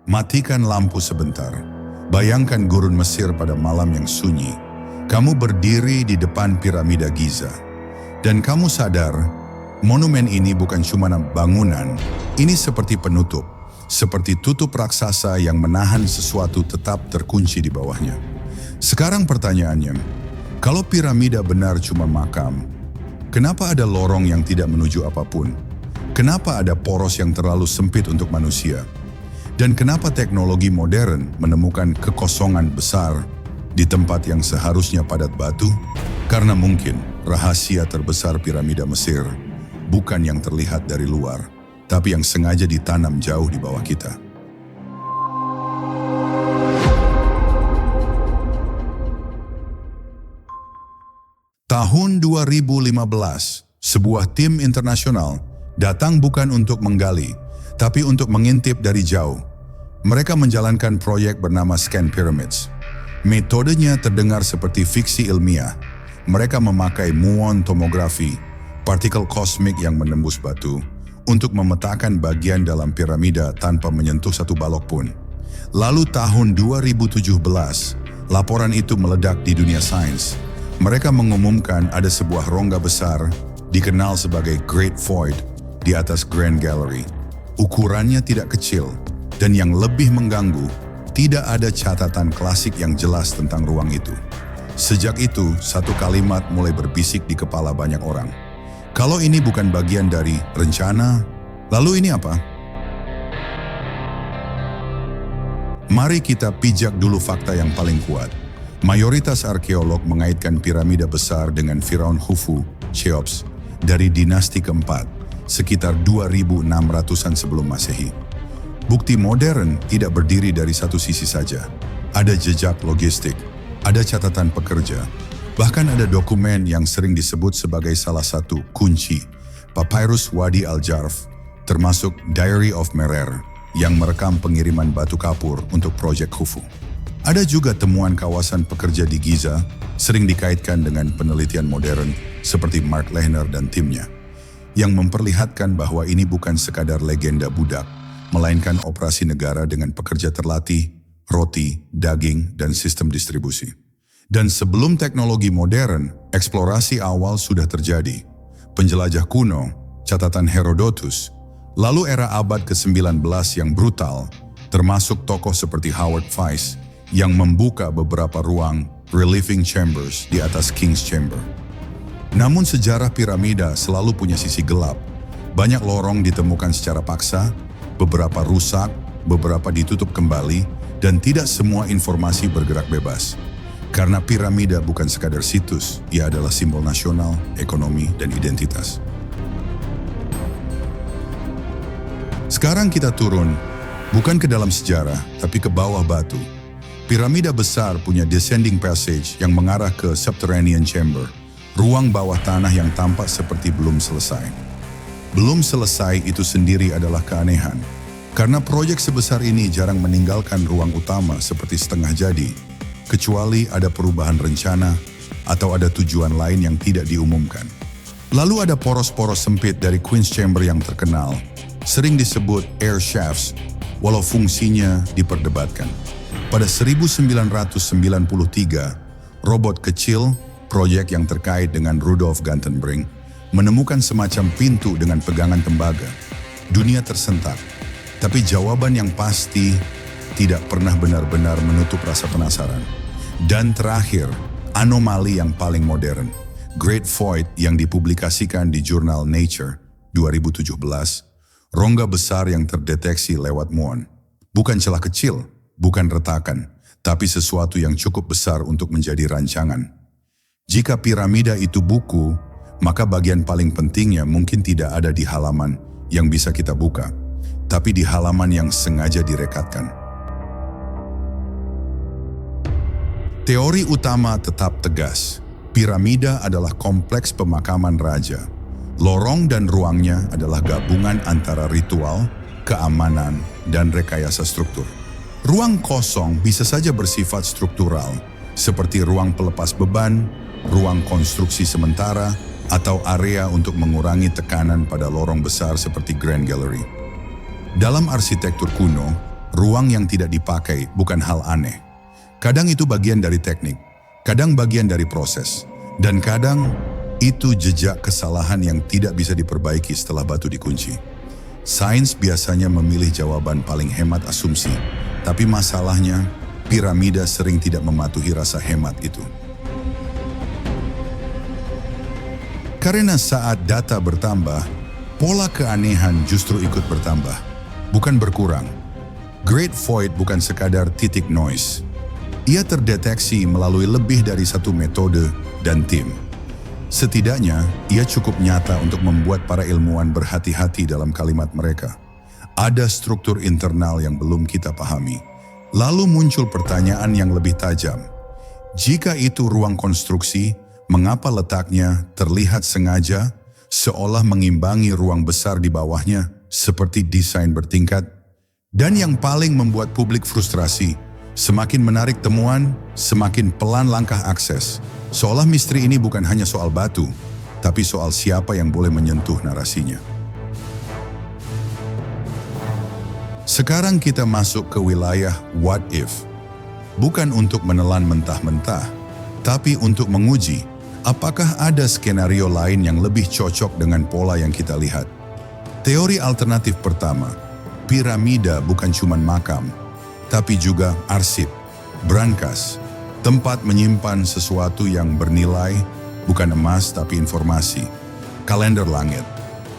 Matikan lampu sebentar. Bayangkan gurun Mesir pada malam yang sunyi. Kamu berdiri di depan piramida Giza. Dan kamu sadar, monumen ini bukan cuma bangunan. Ini seperti penutup. Seperti tutup raksasa yang menahan sesuatu tetap terkunci di bawahnya. Sekarang pertanyaannya, kalau piramida benar cuma makam, kenapa ada lorong yang tidak menuju apapun? Kenapa ada poros yang terlalu sempit untuk manusia? Dan kenapa teknologi modern menemukan kekosongan besar di tempat yang seharusnya padat batu? Karena mungkin rahasia terbesar piramida Mesir bukan yang terlihat dari luar, tapi yang sengaja ditanam jauh di bawah kita. Tahun 2015, sebuah tim internasional datang bukan untuk menggali, tapi untuk mengintip dari jauh. Mereka menjalankan proyek bernama Scan Pyramids. Metodenya terdengar seperti fiksi ilmiah. Mereka memakai muon tomografi, partikel kosmik yang menembus batu, untuk memetakan bagian dalam piramida tanpa menyentuh satu balok pun. Lalu tahun 2017, laporan itu meledak di dunia sains. Mereka mengumumkan ada sebuah rongga besar, dikenal sebagai Great Void, di atas Grand Gallery. Ukurannya tidak kecil, dan yang lebih mengganggu, tidak ada catatan klasik yang jelas tentang ruang itu. Sejak itu, satu kalimat mulai berbisik di kepala banyak orang. Kalau ini bukan bagian dari rencana, lalu ini apa? Mari kita pijak dulu fakta yang paling kuat. Mayoritas arkeolog mengaitkan piramida besar dengan Firaun Khufu, Cheops, dari dinasti keempat, sekitar 2600-an sebelum Masehi. Bukti modern tidak berdiri dari satu sisi saja. Ada jejak logistik, ada catatan pekerja, bahkan ada dokumen yang sering disebut sebagai salah satu kunci, Papyrus Wadi Al-Jarf, termasuk Diary of Merer, yang merekam pengiriman batu kapur untuk proyek Khufu. Ada juga temuan kawasan pekerja di Giza, sering dikaitkan dengan penelitian modern seperti Mark Lehner dan timnya, yang memperlihatkan bahwa ini bukan sekadar legenda budak, melainkan operasi negara dengan pekerja terlatih, roti, daging, dan sistem distribusi. Dan sebelum teknologi modern, eksplorasi awal sudah terjadi. Penjelajah kuno, catatan Herodotus, lalu era abad ke-19 yang brutal, termasuk tokoh seperti Howard Weiss, yang membuka beberapa ruang relieving chambers di atas King's Chamber. Namun sejarah piramida selalu punya sisi gelap. Banyak lorong ditemukan secara paksa, beberapa rusak, beberapa ditutup kembali, dan tidak semua informasi bergerak bebas. Karena piramida bukan sekadar situs, ia adalah simbol nasional, ekonomi, dan identitas. Sekarang kita turun, bukan ke dalam sejarah, tapi ke bawah batu. Piramida besar punya descending passage yang mengarah ke subterranean chamber, ruang bawah tanah yang tampak seperti belum selesai. Belum selesai itu sendiri adalah keanehan, karena proyek sebesar ini jarang meninggalkan ruang utama seperti setengah jadi, kecuali ada perubahan rencana atau ada tujuan lain yang tidak diumumkan. Lalu ada poros-poros sempit dari Queen's Chamber yang terkenal, sering disebut air shafts, walau fungsinya diperdebatkan. Pada 1993, robot kecil, proyek yang terkait dengan Rudolf Gantenbrink, menemukan semacam pintu dengan pegangan tembaga. Dunia tersentak, tapi jawaban yang pasti tidak pernah benar-benar menutup rasa penasaran. Dan terakhir, anomali yang paling modern, Great Void yang dipublikasikan di jurnal Nature 2017, rongga besar yang terdeteksi lewat muon. Bukan celah kecil, bukan retakan, tapi sesuatu yang cukup besar untuk menjadi rancangan. Jika piramida itu buku, maka bagian paling pentingnya mungkin tidak ada di halaman yang bisa kita buka, tapi di halaman yang sengaja direkatkan. Teori utama tetap tegas. Piramida adalah kompleks pemakaman raja. Lorong dan ruangnya adalah gabungan antara ritual, keamanan, dan rekayasa struktur. Ruang kosong bisa saja bersifat struktural, seperti ruang pelepas beban, ruang konstruksi sementara, atau area untuk mengurangi tekanan pada lorong besar seperti Grand Gallery. Dalam arsitektur kuno, ruang yang tidak dipakai bukan hal aneh. Kadang itu bagian dari teknik, kadang bagian dari proses, dan kadang itu jejak kesalahan yang tidak bisa diperbaiki setelah batu dikunci. Sains biasanya memilih jawaban paling hemat asumsi, tapi masalahnya piramida sering tidak mematuhi rasa hemat itu. Karena saat data bertambah, pola keanehan justru ikut bertambah, bukan berkurang. Great Void bukan sekadar titik noise. Ia terdeteksi melalui lebih dari satu metode dan tim. Setidaknya, ia cukup nyata untuk membuat para ilmuwan berhati-hati dalam kalimat mereka. Ada struktur internal yang belum kita pahami. Lalu muncul pertanyaan yang lebih tajam. Jika itu ruang konstruksi, mengapa letaknya terlihat sengaja, seolah mengimbangi ruang besar di bawahnya, seperti desain bertingkat? Dan yang paling membuat publik frustrasi, semakin menarik temuan, semakin pelan langkah akses. Seolah misteri ini bukan hanya soal batu, tapi soal siapa yang boleh menyentuh narasinya. Sekarang kita masuk ke wilayah what if. Bukan untuk menelan mentah-mentah, tapi untuk menguji apakah ada skenario lain yang lebih cocok dengan pola yang kita lihat. Teori alternatif pertama, piramida bukan cuma makam, tapi juga arsip, brankas, tempat menyimpan sesuatu yang bernilai, bukan emas tapi informasi, kalender langit,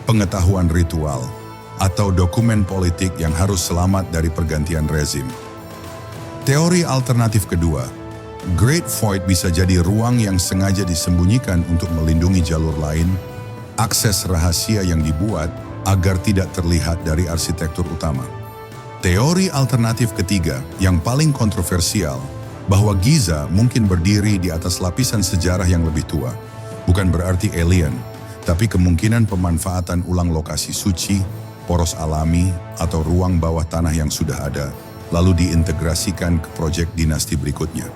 pengetahuan ritual, atau dokumen politik yang harus selamat dari pergantian rezim. Teori alternatif kedua, Great Void bisa jadi ruang yang sengaja disembunyikan untuk melindungi jalur lain, akses rahasia yang dibuat agar tidak terlihat dari arsitektur utama. Teori alternatif ketiga yang paling kontroversial, bahwa Giza mungkin berdiri di atas lapisan sejarah yang lebih tua. Bukan berarti alien, tapi kemungkinan pemanfaatan ulang lokasi suci, poros alami, atau ruang bawah tanah yang sudah ada, lalu diintegrasikan ke proyek dinasti berikutnya.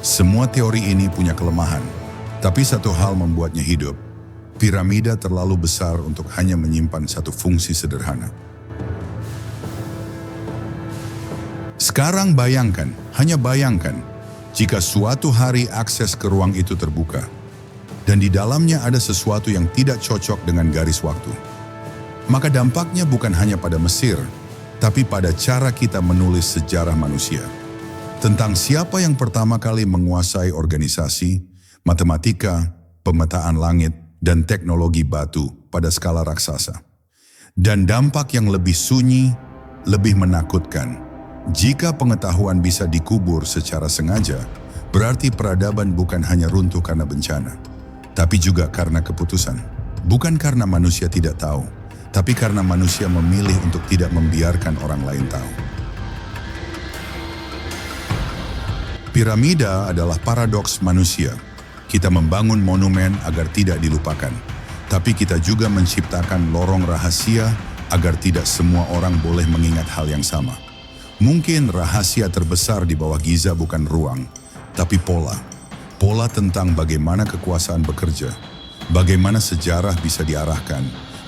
Semua teori ini punya kelemahan, tapi satu hal membuatnya hidup. Piramida terlalu besar untuk hanya menyimpan satu fungsi sederhana. Sekarang bayangkan, hanya bayangkan, jika suatu hari akses ke ruang itu terbuka, dan di dalamnya ada sesuatu yang tidak cocok dengan garis waktu. Maka dampaknya bukan hanya pada Mesir, tapi pada cara kita menulis sejarah manusia. Tentang siapa yang pertama kali menguasai organisasi, matematika, pemetaan langit, dan teknologi batu pada skala raksasa. Dan dampak yang lebih sunyi, lebih menakutkan. Jika pengetahuan bisa dikubur secara sengaja, berarti peradaban bukan hanya runtuh karena bencana, tapi juga karena keputusan. Bukan karena manusia tidak tahu, tapi karena manusia memilih untuk tidak membiarkan orang lain tahu. Piramida adalah paradoks manusia. Kita membangun monumen agar tidak dilupakan, tapi kita juga menciptakan lorong rahasia agar tidak semua orang boleh mengingat hal yang sama. Mungkin rahasia terbesar di bawah Giza bukan ruang, tapi pola. Pola tentang bagaimana kekuasaan bekerja, bagaimana sejarah bisa diarahkan,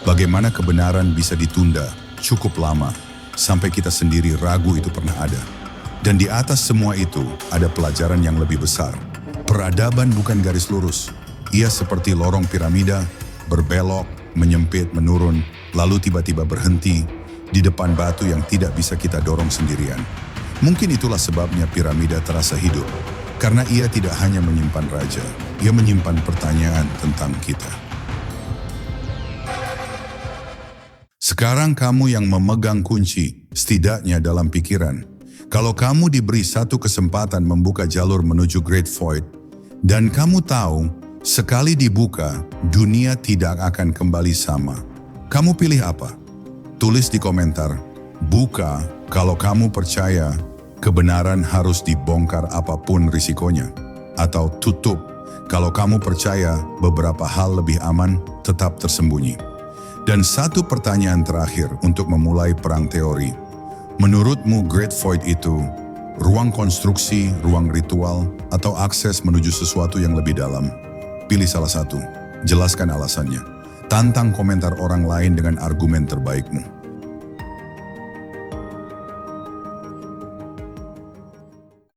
bagaimana kebenaran bisa ditunda cukup lama, sampai kita sendiri ragu itu pernah ada. Dan di atas semua itu ada pelajaran yang lebih besar. Peradaban bukan garis lurus. Ia seperti lorong piramida, berbelok, menyempit, menurun, lalu tiba-tiba berhenti di depan batu yang tidak bisa kita dorong sendirian. Mungkin itulah sebabnya piramida terasa hidup. Karena ia tidak hanya menyimpan raja, ia menyimpan pertanyaan tentang kita. Sekarang kamu yang memegang kunci, setidaknya dalam pikiran. Kalau kamu diberi satu kesempatan membuka jalur menuju Great Void, dan kamu tahu, sekali dibuka, dunia tidak akan kembali sama. Kamu pilih apa? Tulis di komentar, buka kalau kamu percaya kebenaran harus dibongkar apapun risikonya. Atau tutup kalau kamu percaya beberapa hal lebih aman tetap tersembunyi. Dan satu pertanyaan terakhir untuk memulai perang teori. Menurutmu Great Void itu ruang konstruksi, ruang ritual, atau akses menuju sesuatu yang lebih dalam? Pilih salah satu, jelaskan alasannya. Tantang komentar orang lain dengan argumen terbaikmu.